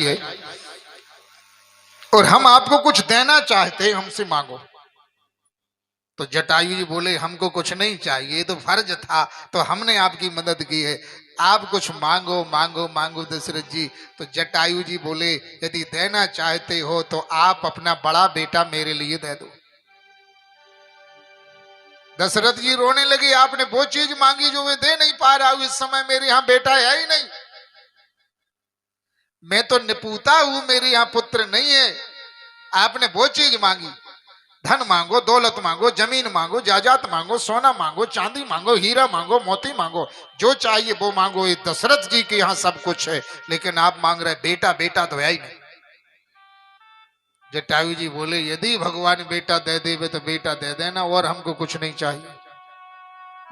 है और हम आपको कुछ देना चाहते हैं, हमसे मांगो। तो जटायु जी बोले हमको कुछ नहीं चाहिए, तो फर्ज था, तो हमने आपकी मदद की है, आप कुछ मांगो मांगो मांगो दशरथ जी। तो जटायु जी बोले यदि देना चाहते हो तो आप अपना बड़ा बेटा मेरे लिए दे दो। दशरथ जी रोने लगे, आपने वो चीज मांगी जो मैं दे नहीं पा रहा हूं, इस समय मेरे यहां बेटा है ही नहीं, मैं तो निपूता हूं, मेरे यहां पुत्र नहीं है। आपने वो चीज मांगी, धन मांगो, दौलत मांगो, जमीन मांगो, जायदाद मांगो, सोना मांगो, चांदी मांगो, हीरा मांगो, मोती मांगो, जो चाहिए वो मांगो। ये दशरथ जी के यहाँ सब कुछ है, लेकिन आप मांग रहे बेटा, बेटा तो है ही नहीं। जटायु जी बोले यदि भगवान बेटा दे देवे तो बेटा दे देना, और हमको कुछ नहीं चाहिए।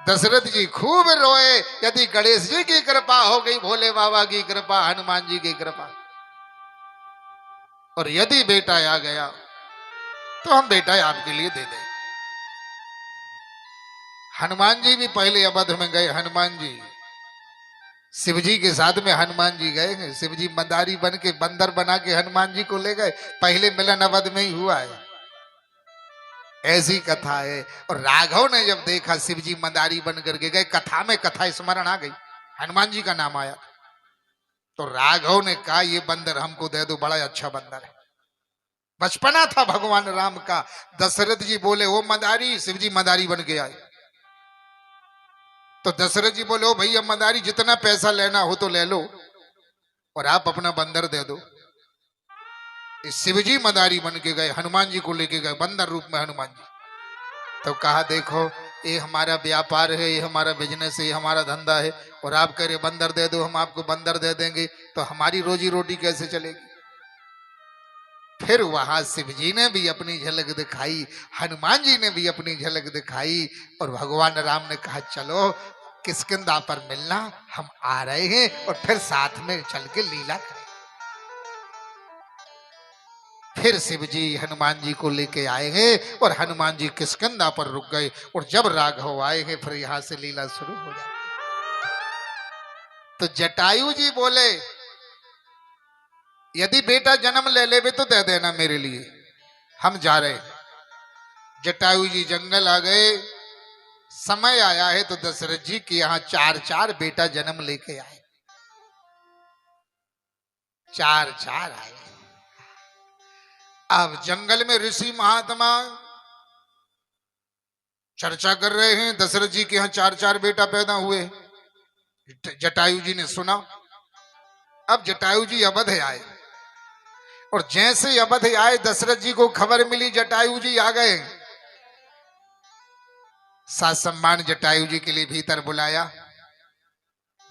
दशरथ जी खूब रोए, यदि गणेश जी की कृपा हो गई, भोले बाबा की कृपा, हनुमान जी की कृपा, और यदि बेटा आ गया तो हम बेटा आपके लिए दे दें। हनुमान जी भी पहले अवध में गए। हनुमान जी शिवजी के साथ में हनुमान जी गए, शिवजी मदारी बन के बंदर बना के हनुमान जी को ले गए। पहले मिलन अवध में ही हुआ है, ऐसी कथा है। और राघव ने जब देखा शिवजी मदारी बन करके गए, कथा में कथा स्मरण आ गई, हनुमान जी का नाम आया, तो राघव ने कहा ये बंदर हमको दे दो, बड़ा अच्छा बंदर है। बचपना था भगवान राम का। दशरथ जी बोले वो मदारी, शिवजी मदारी बन के आए। तो दशरथ जी बोले ओ भैया मदारी, जितना पैसा लेना हो तो ले लो, और आप अपना बंदर दे दो। शिवजी मदारी बन के गए, हनुमान जी को लेके गए बंदर रूप में हनुमान जी। तो कहा देखो ये हमारा व्यापार है, ये हमारा बिजनेस है, ये हमारा धंधा है, और आप कह रहे बंदर दे दो, हम आपको बंदर दे देंगे, तो हमारी रोजी रोटी कैसे चलेगी। फिर वहां शिवजी ने भी अपनी झलक दिखाई, हनुमान जी ने भी अपनी झलक दिखाई, और भगवान राम ने कहा चलो किष्किंधा पर मिलना, हम आ रहे हैं, और फिर साथ में चल के लीला करें। फिर शिवजी हनुमान जी को लेके आए हैं, और हनुमान जी किष्किंधा पर रुक गए, और जब राघव आए हैं फिर यहां से लीला शुरू हो जाती। तो जटायु जी बोले यदि बेटा जन्म ले लेवे तो दे देना मेरे लिए, हम जा रहे। जटायु जी जंगल आ गए, समय आया है तो दशरथ जी के यहां चार चार बेटा जन्म लेके आए, चार चार आए। अब जंगल में ऋषि महात्मा चर्चा कर रहे हैं, दशरथ जी के यहां चार चार बेटा पैदा हुए। जटायु जी ने सुना। अब जटायु जी अवध आए, और जैसे अवध आए दशरथ जी को खबर मिली जटायु जी आ गए। सात सम्मान जटायु जी के लिए भीतर बुलाया।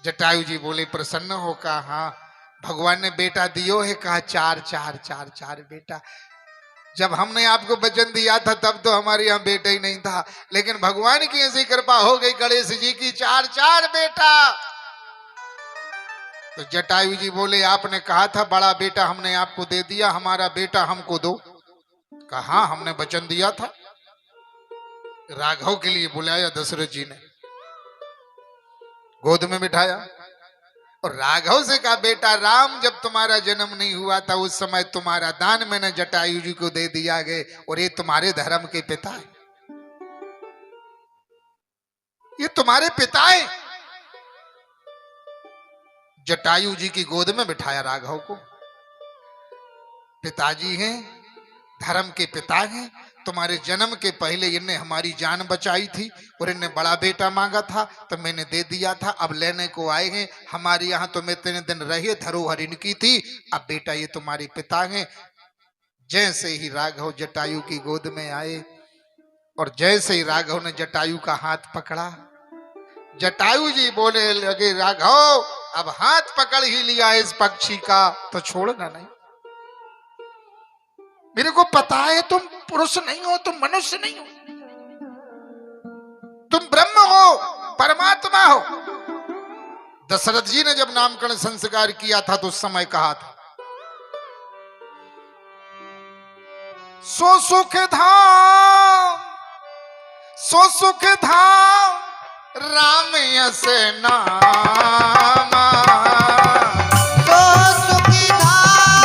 जटायु जी बोले प्रसन्न हो, कहा हाँ भगवान ने बेटा दियो है, कहा चार चार चार चार बेटा। जब हमने आपको वचन दिया था तब तो हमारे यहाँ बेटा ही नहीं था, लेकिन भगवान की ऐसी कृपा हो गई गणेश जी की, चार चार बेटा। तो जटायु जी बोले आपने कहा था बड़ा बेटा हमने आपको दे दिया, हमारा बेटा हमको दो। कहा हमने वचन दिया था। राघव के लिए बुलाया दशरथ जी ने, गोद में बिठाया, और राघव से कहा बेटा राम जब तुम्हारा जन्म नहीं हुआ था उस समय तुम्हारा दान मैंने जटायु जी को दे दिया गए, और ये तुम्हारे धर्म के पिता है, ये तुम्हारे पिता है। जटायु जी की गोद में बिठाया राघव को, पिताजी हैं, धर्म के पिता हैं, तुम्हारे जन्म के पहले इनने हमारी जान बचाई थी, और इनने बड़ा बेटा मांगा था तो मैंने दे दिया था, अब लेने को आए हैं, हमारे यहाँ तो मैं इतने दिन रहे, धरोहर इनकी थी, अब बेटा ये तुम्हारे पिता हैं। जैसे ही राघव जटायु की गोद में आए, और जैसे ही राघव ने जटायु का हाथ पकड़ा, जटायु जी बोले लगे राघव अब हाथ पकड़ ही लिया इस पक्षी का तो छोड़ना नहीं, मेरे को पता है तुम पुरुष नहीं हो, तुम मनुष्य नहीं हो, तुम ब्रह्म हो, परमात्मा हो। दशरथ जी ने जब नामकरण संस्कार किया था तो उस समय कहा था सो सुख धाम, सो सुख धाम राम यस नामा, सो सुख धाम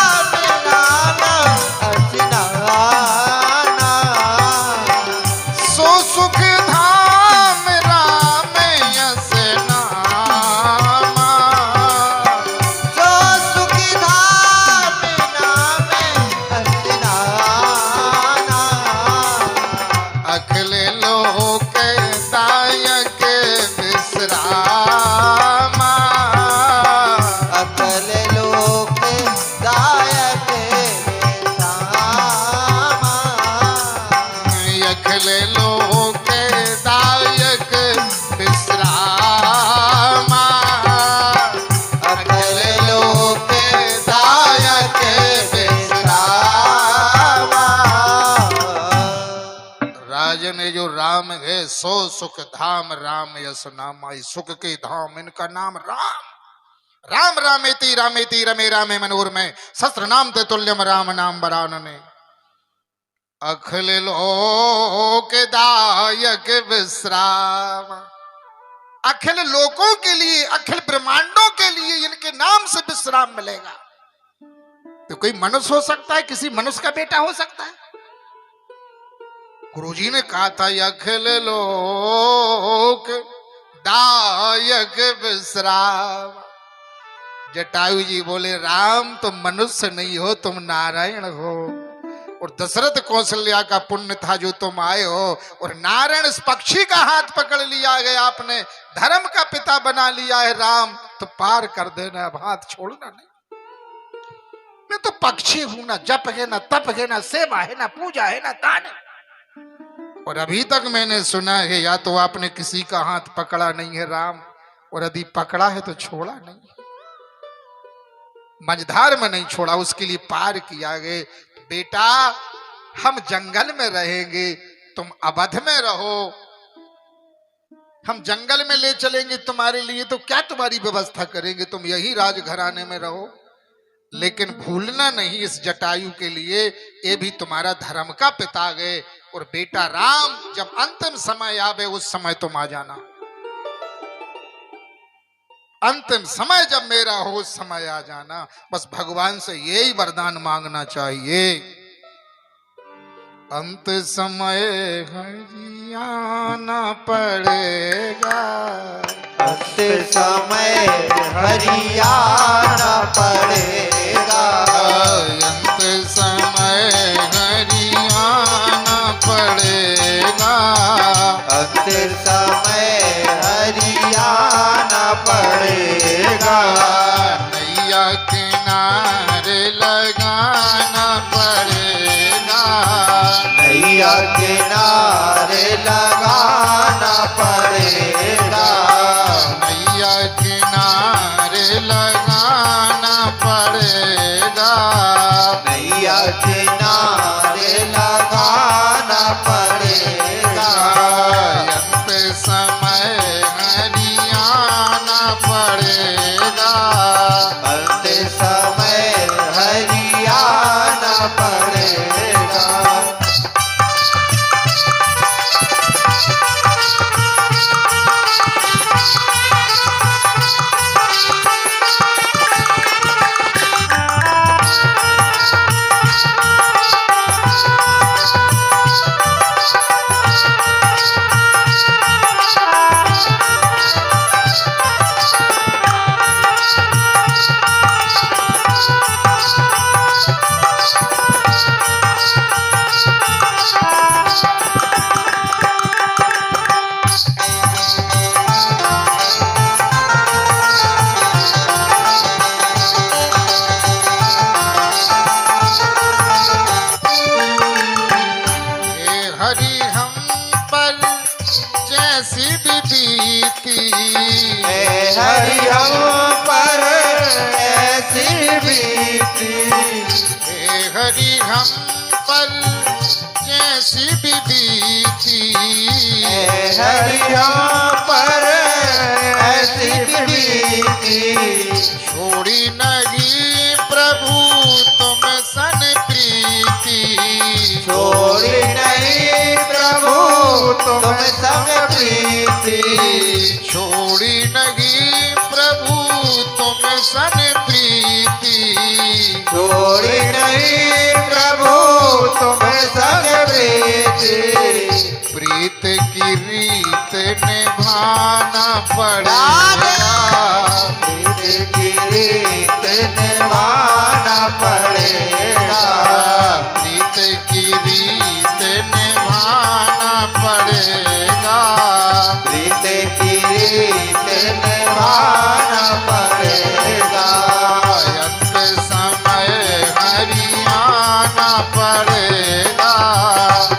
राम है सो सुख धाम, राम यस नाम आई सुख के धाम, इनका नाम राम। राम रामेति रामेति रमे रामे मनोरमे, सहस्र नाम ते तुल्यम राम नाम वरानने। अखिल लोक दायक विश्राम, अखिल लोकों के लिए, अखिल ब्रह्मांडों के लिए इनके नाम से विश्राम मिलेगा। तो कोई मनुष्य हो सकता है, किसी मनुष्य का बेटा हो सकता है? गुरुजी ने कहा था अखिल लोक दायक विश्राम। जटायु जी बोले राम तुम मनुष्य नहीं हो, तुम नारायण हो। और दशरथ कौशल्या का पुण्य था जो तुम आए हो। और नारायण इस पक्षी का हाथ पकड़ लिया है आपने, धर्म का पिता बना लिया है राम, तो पार कर देना, अब हाथ छोड़ना नहीं। मैं तो पक्षी हूं, ना जप है ना तप है ना सेवा है ना पूजा है ना दान है। और अभी तक मैंने सुना है या तो आपने किसी का हाथ पकड़ा नहीं है राम, और यदि पकड़ा है तो छोड़ा नहीं, मझधार में नहीं छोड़ा, उसके लिए पार किया गए। बेटा हम जंगल में रहेंगे, तुम अवध में रहो, हम जंगल में ले चलेंगे तुम्हारे लिए, तो क्या तुम्हारी व्यवस्था करेंगे, तुम यही राजघराने में रहो। लेकिन भूलना नहीं इस जटायु के लिए, ये भी तुम्हारा धर्म का पिता गए। और बेटा राम जब अंतिम समय आवे उस समय तुम आ जाना, अंतिम समय जब मेरा हो उस समय आ जाना। बस भगवान से यही वरदान मांगना चाहिए। अंत समय हरियाना पड़ेगा, अंत समय हरियाना पड़ेगा, अंत समय हरियाना पड़ेगा, अंत समय हरियाना पड़ेगा, नैया किनारे लगाना पड़ेगा, नैया किनारे लगाना पड़ेगा, नैया किनारे लगाना पड़ेगा, नैया किनारे लगाना पड़ेगा, अंत समय हरियाना पड़ेगा, अंत समय हरियाना पड़ेगा। हरि हम पर ऐसी बीती, हरि हम पर जैसी भी बीती, हरि हम पर ऐसी बीती, छोड़ी नहीं प्रभु तुम सन प्रीति, छोड़ी नहीं प्रभु तुम संग प्रीति, छोड़ी नहीं प्रभु तुम सन प्रीति, छोड़ी नहीं प्रभु तुम संग प्रीति, प्रीत की रीत निभाना पड़ेगा, प्रीत की रीत निभाना पड़ेगा, प्रीत की रीत निभाना पड़ेगा, प्रीत की रीत निभाना पड़ेगा, अंत समय हरियाना पड़ेगा,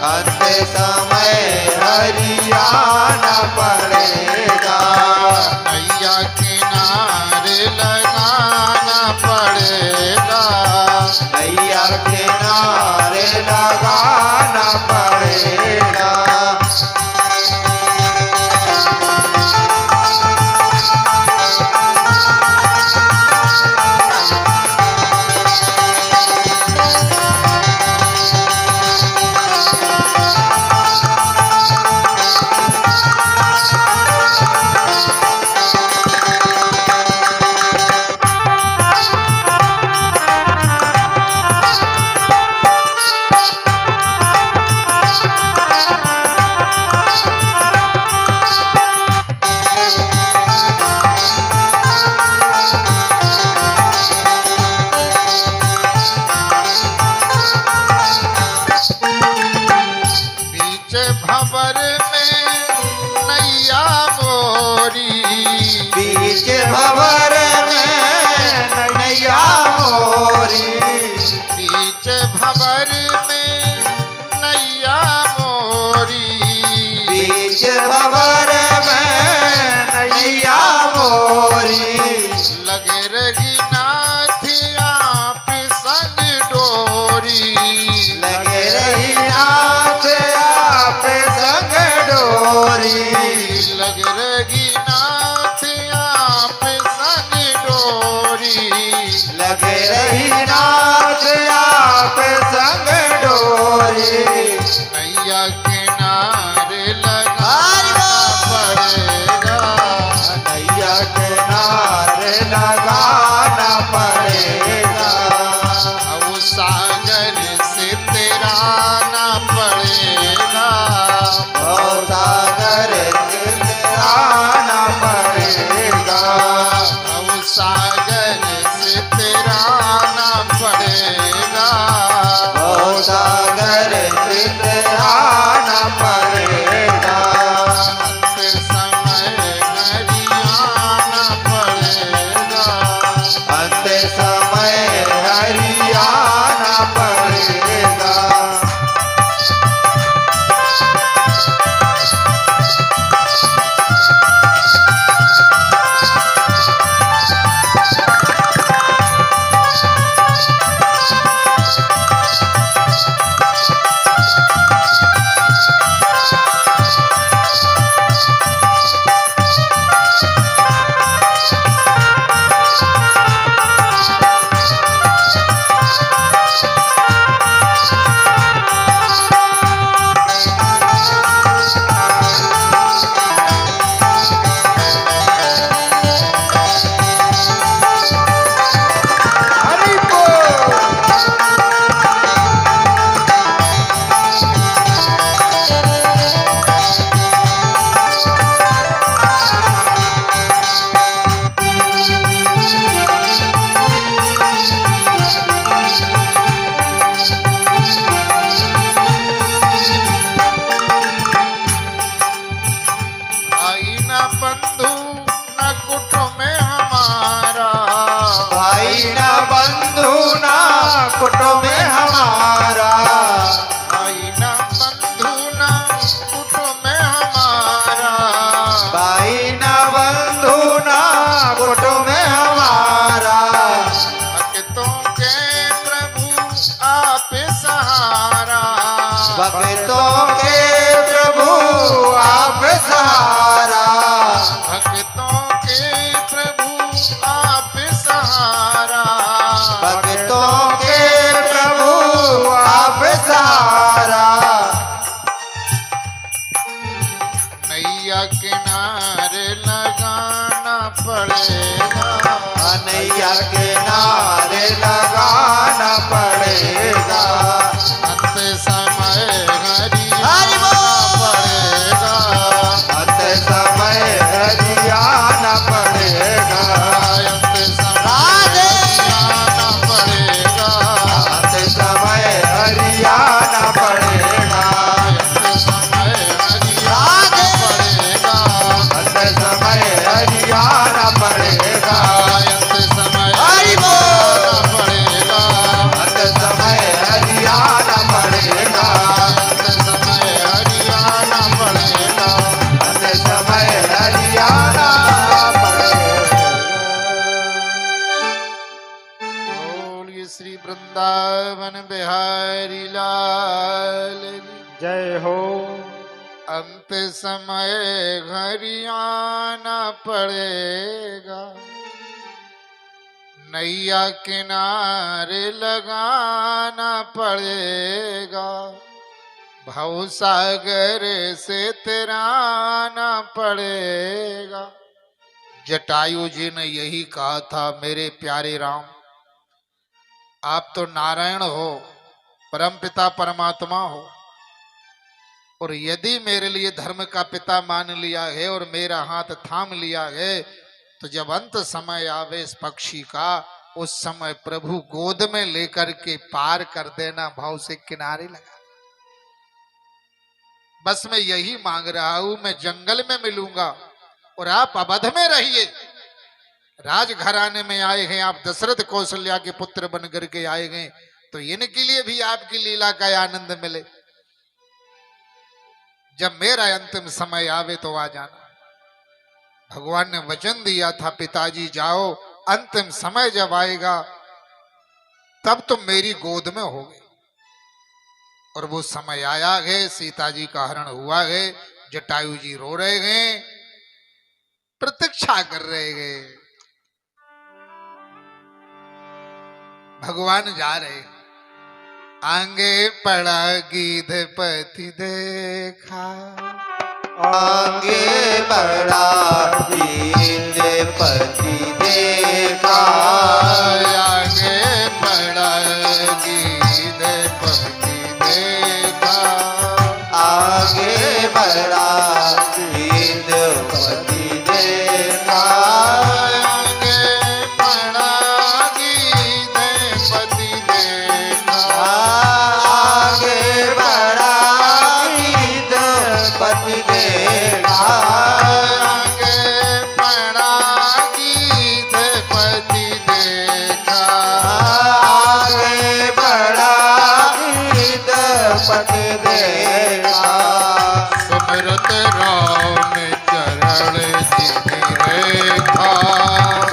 अंत समय हरियाना पड़ेगा, नैया किनारे लगाना पड़ेगा, नैया किनारे लगाना पड़ेगा। भंवर में नैया मोरी बीच भंवर में नैया मोरी बीच भंवर में नैया मोरी लगे रही नाथ आप संग डोरी लगे रही नाथ आप संग डोरी लगे रही नाथ आप संग डोरी लगे रही नाथ आप संग डोरी नैया किनारे लगाना पड़ेगा नैया किनारे लगाना पड़ेगा अब सागर से तेरा ना पड़ेगा और सागर से आना पड़ेगा अब सागर से तेरा ना पड़ेगा और सागर से आना पड़ेगा अंत समय हरियाणा पड़ेगा अंत समय हरियाणा पड़ेगा हरि बोल आई ना बंधु न कुटुंब हमारा भाई ना बंधु ना कुटुंब हमारा आई ना बंधु न कुटुंब हमारा भाई ना बंधु ना कुटुंब हमारा भक्तों के प्रभु आप सहारा भक्तों के प्रभु आप सहारा भक्तों के प्रभु आप सहारा भक्तों के प्रभु आप सहारा नैया किनारे लगाना पड़ेगा नैया के नारे लगाना पड़ेगा अंत समय हरि बोल। पड़ेगा अंत समय हरियाणा पड़ेगा अंत समय आना पड़ेगा अंत समय हरियाणा पड़ेगा अंत समय हरियाणा पड़ेगा अंत समय हरियाणा पड़ेगा अंत समय हरि बोल। आना पड़ेगा अंत समय हरियाणा पड़ेगा अंत समय हरियाणा पड़ेगा अंत समय हरियाणा पड़ेगा बोलिए श्री वृंदावन बिहारी लाल की। जय हो अंत समय हरियाणा पड़ेगा नैया किनारे लगाना पड़ेगा भव सागर से तैराना पड़ेगा। जटायु जी ने यही कहा था, मेरे प्यारे राम आप तो नारायण हो, परमपिता परमात्मा हो, और यदि मेरे लिए धर्म का पिता मान लिया है और मेरा हाथ थाम लिया है, तो जब अंत समय आवे इस पक्षी का, उस समय प्रभु गोद में लेकर के पार कर देना, भाव से किनारे लगा। बस मैं यही मांग रहा हूं, मैं जंगल में मिलूंगा और आप अवध में रहिए, राजघराने में आए हैं आप, दशरथ कौशल्या के पुत्र बन करके आए हैं, तो इनके लिए भी आपकी लीला का आनंद मिले। जब मेरा अंतिम समय आवे तो आ जाना। भगवान ने वचन दिया था, पिताजी जाओ, अंतिम समय जब आएगा तब तुम मेरी गोद में होगे। और वो समय आया है, सीता जी का हरण हुआ है, जटायु जी रो रहे हैं, प्रतीक्षा कर रहे हैं, भगवान जा रहे। आगे पड़ा गीधपति देखा, आगे बढ़ा गीधपति देखा, आगे पड़ा गीधपति देखा, आगे बढ़ा गीधपति देखा, आगे पड़ा गीधपति देखा, आगे बढ़ा गीधपति देखा, आगे पड़ा गीधपति देखा, आगे बढ़ा गीधपति देखा, सुमिरत राम चरण जिनि रेखा,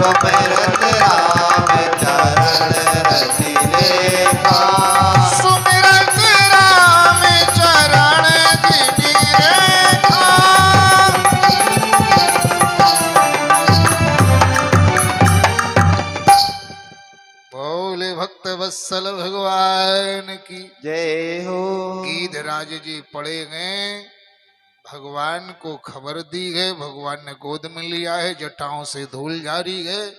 सुमिरत राम चरण रति रेखा, सुमिरत राम चरण जिनि रेखा। बोले भक्त वत्सल भगवान की जय हो। गीधराज जी पड़े हैं, भगवान को खबर दी है, भगवान ने गोद में लिया है, जटाओं से धूल जारी है,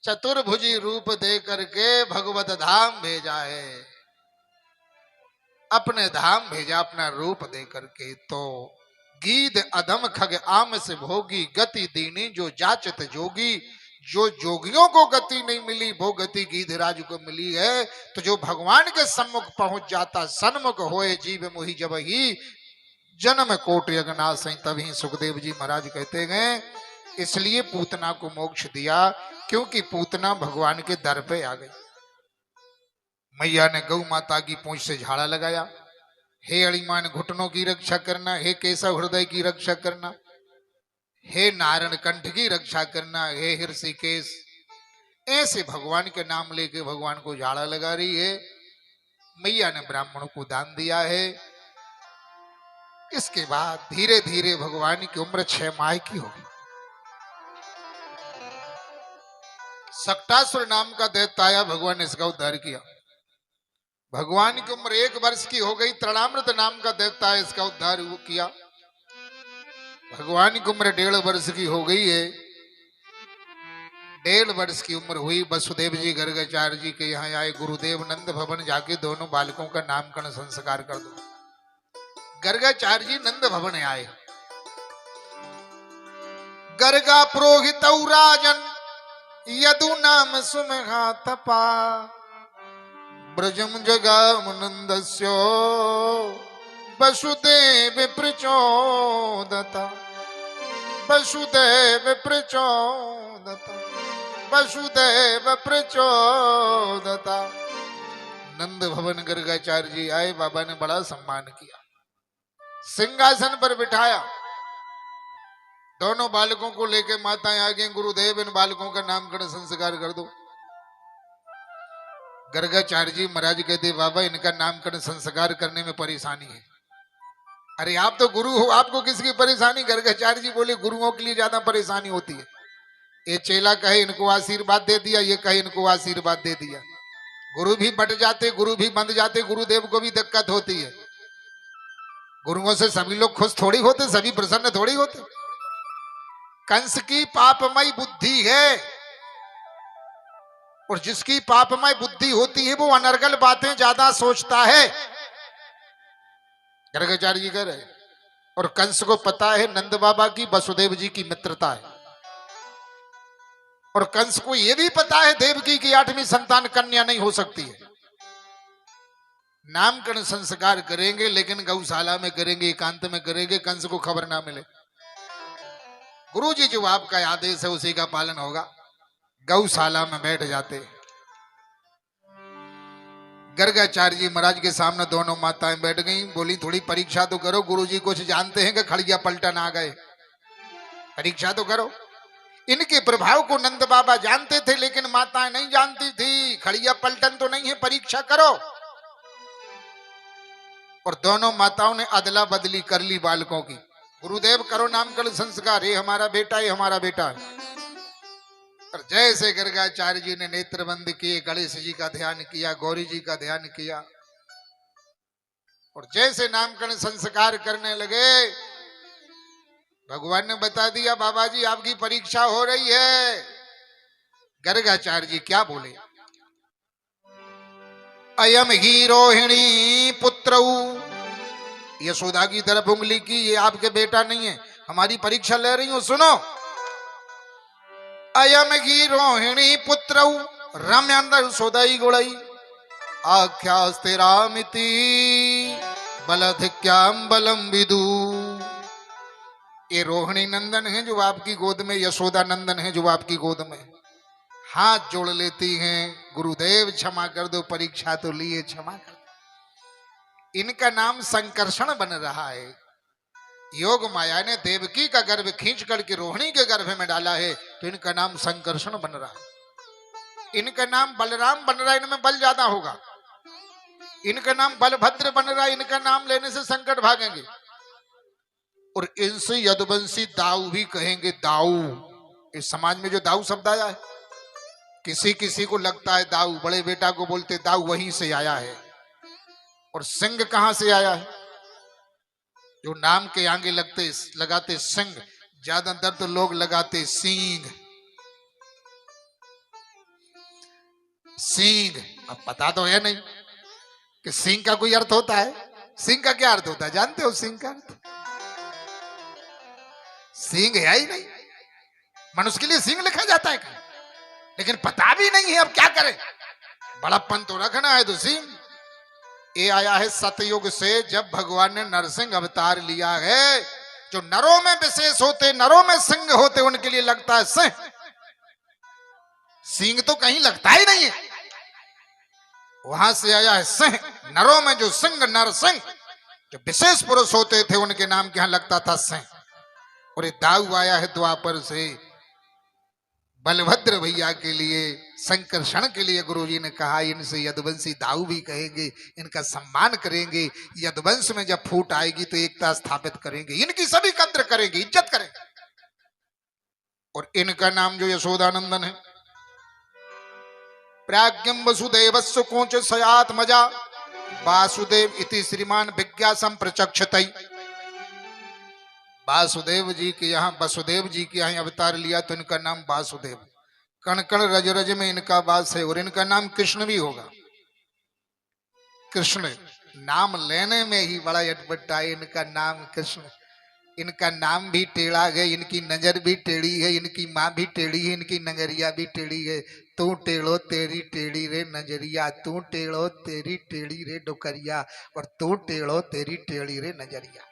चतुर्भुजी रूप दे करके भगवत धाम भेजा है, अपने धाम भेजा अपना रूप दे करके। तो गीध अधम खग आम से भोगी, गति दीनी जो जाचत जोगी। जो जोगियों को गति नहीं मिली वो गति गीधराज को मिली है। तो जो भगवान के सम्मुख पहुंच जाता, सन्मुख होए जीव मोहि जब ही, जन्म कोट यज्ञनाश तभी सुखदेव जी महाराज कहते हैं। इसलिए पूतना को मोक्ष दिया, क्योंकि पूतना भगवान के दर पे आ गई। मैया ने गौ माता की पूंछ से झाड़ा लगाया, हे अणिमान घुटनों की रक्षा करना, हे केशव हृदय की रक्षा करना, हे नारायण कंठ की रक्षा करना, हे ऋषिकेश। ऐसे भगवान के नाम लेके भगवान को झाड़ा लगा रही है। मैया ने ब्राह्मणों को दान दिया है। इसके बाद धीरे धीरे भगवान की उम्र 6 माह की होगी। सक्टासुर नाम का दैत्य आया, भगवान ने इसका उद्धार किया। भगवान की उम्र 1 वर्ष की हो गई। तृणामृत नाम का दैत्य आया, इसका उद्धार किया। भगवान की उम्र 1.5 वर्ष की हो गई है। 1.5 वर्ष की उम्र हुई, वसुदेव जी गर्गाचार्य जी के यहाँ आए। गुरुदेव नंद भवन जाके दोनों बालकों का नामकरण संस्कार कर दो। गर्गाचार्य जी नंद भवन आए। गर्गा पुरोहित राजन यदु नाम सुमहा तपा, ब्रजम जगाम नंदस्यो वसुदेव प्रचोदता, वसुदेव प्रचोदता, वसुदेव प्रचोदता। नंद भवन गर्गाचार्य जी आए, बाबा ने बड़ा सम्मान किया, सिंहासन पर बिठाया। दोनों बालकों को लेके माताएं आ गई। गुरुदेव इन बालकों का नामकरण संस्कार कर दो। गर्गाचार्य जी महाराज कहते, बाबा इनका नामकरण संस्कार करने में परेशानी है। अरे आप तो गुरु हो, आपको किसकी परेशानी? गर्गाचार्य जी बोले, गुरुओं के लिए ज्यादा परेशानी होती है। ये चेला कहे इनको आशीर्वाद दे दिया, ये कहे इनको आशीर्वाद दे दिया। गुरु भी बट जाते, गुरु भी बंध जाते, गुरुदेव को भी दिक्कत होती है। गुरुओं से सभी लोग खुश थोड़ी होते, सभी प्रसन्न थोड़ी होते। कंस की पापमय बुद्धि है, और जिसकी पापमय बुद्धि होती है वो अनर्गल बातें ज्यादा सोचता है। गर्गाचार्य जी कह रहे। और कंस को पता है नंद बाबा की वसुदेव जी की मित्रता है, और कंस को यह भी पता है देवकी की 8वीं संतान कन्या नहीं हो सकती है। नामकरण संस्कार करेंगे, लेकिन गौशाला में करेंगे, एकांत में करेंगे, कंस को खबर ना मिले। गुरुजी जो आपका आदेश है उसी का पालन होगा। गौशाला में बैठ जाते। गर्गाचार्य जी महाराज के सामने दोनों माताएं बैठ गईं। बोली थोड़ी परीक्षा तो करो, गुरुजी कुछ जानते हैं कि खड़िया पलटन आ गए, परीक्षा तो करो। इनके प्रभाव को नंद बाबा जानते थे लेकिन माताएं नहीं जानती थी। खड़िया पलटन तो नहीं है, परीक्षा करो। और दोनों माताओं ने अदला बदली कर ली बालकों की। गुरुदेव करो नामकरण संस्कार, ये हमारा बेटा, ये हमारा बेटा। और जैसे गर्गाचार्य जी ने नेत्र बंद किए, गणेश जी का ध्यान किया, गौरी जी का ध्यान किया, और जैसे नामकरण संस्कार करने लगे, भगवान ने बता दिया बाबा जी आपकी परीक्षा हो रही है। गर्गाचार्य जी क्या बोले? अयम ही रोहिणी पुत्र, यशोदा की तरफ उंगली की, ये आपके बेटा नहीं है, हमारी परीक्षा ले रही हूं, सुनो। अयम ही रोहिणी पुत्र रम्य सोदई गुड़ई आख्यास्ते रामिति बलधिक्याम बलम विदु। ये रोहिणी नंदन है जो आपकी गोद में, यशोदा नंदन है जो आपकी गोद में। हाथ जोड़ लेती हैं, गुरुदेव क्षमा कर दो, परीक्षा तो लिए, क्षमा कर दो। इनका नाम संकर्षण बन रहा है। योग माया ने देवकी का गर्भ खींच करके रोहिणी के गर्भ में डाला है, तो इनका नाम संकर्षण बन रहा है। इनका नाम बलराम बन रहा है, इनमें बल ज्यादा होगा। इनका नाम बलभद्र बन रहा है, इनका नाम लेने से संकट भागेंगे। और इनसे यदुवंशी दाऊ भी कहेंगे। दाऊ, इस समाज में जो दाऊ शब्द आया है, किसी किसी को लगता है दाऊ, बड़े बेटा को बोलते दाऊ, वहीं से आया है। और सिंह कहां से आया है? जो नाम के आगे लगाते सिंह, ज्यादातर तो लोग लगाते सींग। सींग, अब पता तो है नहीं कि सिंह का कोई अर्थ होता है। सिंह का क्या अर्थ होता है, जानते हो सिंह का अर्थ? सिंह है ही नहीं, मनुष्य के लिए सिंह लिखा जाता है क्या? लेकिन पता भी नहीं है, अब क्या करें, बड़प्पन तो रखना है तो सिंह। ये आया है सतयुग से, जब भगवान ने नरसिंह अवतार लिया है। जो नरों में विशेष होते, नरों में सिंह होते, उनके लिए लगता है सिंह। सिंह तो कहीं लगता ही नहीं है, वहां से आया है सिंह। नरों में जो सिंह, नरसिंह, जो विशेष पुरुष होते थे, उनके नाम के यहां लगता था सिंह। और ये दाऊ आया है द्वापर से, बलभद्र भैया के लिए, संकर्षण के लिए। गुरुजी ने कहा इनसे यदुवंशी दाऊ भी कहेंगे, इनका सम्मान करेंगे। यदुवंश में जब फूट आएगी तो एकता स्थापित करेंगे, इनकी सभी कद्र करेंगे, इज्जत करेंगे। और इनका नाम जो यशोदानंदन है। प्राज्ञम वसुदेवस्य कोच सयात मजा वासुदेव इति श्रीमान विज्ञासम प्रचक्षतई। वासुदेव जी के यहाँ, वसुदेव जी के यहाँ अवतार लिया तो इनका नाम वासुदेव। कण कण रज रज में इनका वास है। और इनका नाम कृष्ण भी होगा। कृष्ण नाम लेने में ही बड़ा अटपटा है, इनका नाम कृष्ण। इनका नाम भी टेढ़ा है, इनकी नजर भी टेढ़ी है, इनकी माँ भी टेढ़ी है, इनकी नजरिया भी टेढ़ी है। तू टेढ़ो तेरी टेढ़ी रे नजरिया, तू टेढ़ो तेरी टेढ़ी रे डुकरिया, और तू टेढ़ो तेरी टेढ़ी रे नजरिया।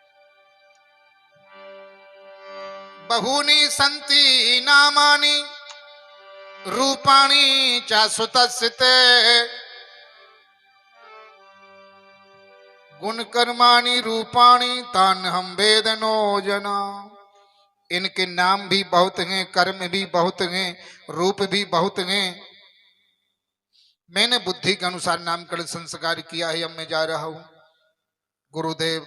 बहूनि संति नामानि रूपाणि च सुतस्ते गुण कर्माणि रूपाणि तान हम वेदनो जना। इनके नाम भी बहुत हैं, कर्म भी बहुत हैं, रूप भी बहुत हैं। मैंने बुद्धि के अनुसार नामकरण संस्कार किया है, अब मैं जा रहा हूं। गुरुदेव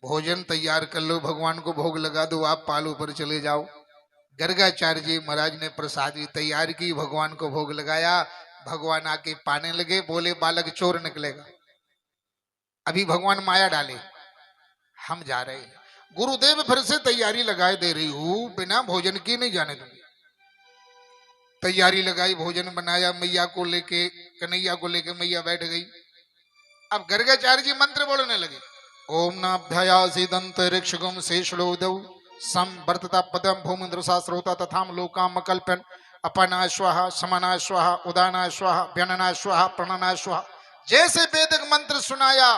भोजन तैयार कर लो, भगवान को भोग लगा दो, आप पालू पर चले जाओ। गर्गाचार्य जी महाराज ने प्रसाद तैयार की, भगवान को भोग लगाया। भगवान आके पाने लगे, बोले बालक चोर निकलेगा, अभी भगवान माया डाले, हम जा रहे हैं। गुरुदेव फिर से तैयारी लगाए दे रही हूं, बिना भोजन की नहीं जाने दूंगी। तैयारी लगाई, भोजन बनाया, मैया को लेके, कन्हैया को लेके मैया बैठ गई। अब गर्गाचार्य जी मंत्र बोलने लगे। ओम नाभ्यासी दंतरिक्षगम शेषलोदौ संवर्तता पदम भूमिन्द्र शास्त्रोता तथाम लोकाम कल्पन अपना स्वाहा समना स्वाहा उदाना स्वाहा व्यनना स्वाहा प्रणना स्वाहा। जैसे वैदिक मंत्र सुनाया,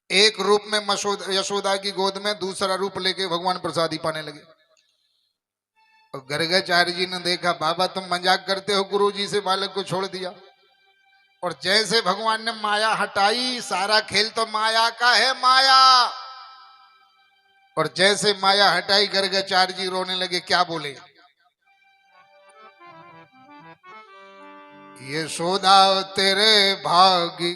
एक रूप में यशोदा की गोद में, दूसरा रूप लेके भगवान प्रसादी पाने लगे। और गर्गाचार्य जी ने देखा बाबा तुम मजाक करते हो, गुरु जी से बालक को छोड़ दिया। और जैसे भगवान ने माया हटाई, सारा खेल तो माया का है, माया। और जैसे माया हटाई गर्गाचार्य जी रोने लगे। क्या बोले? यशोदा तेरे भाग्य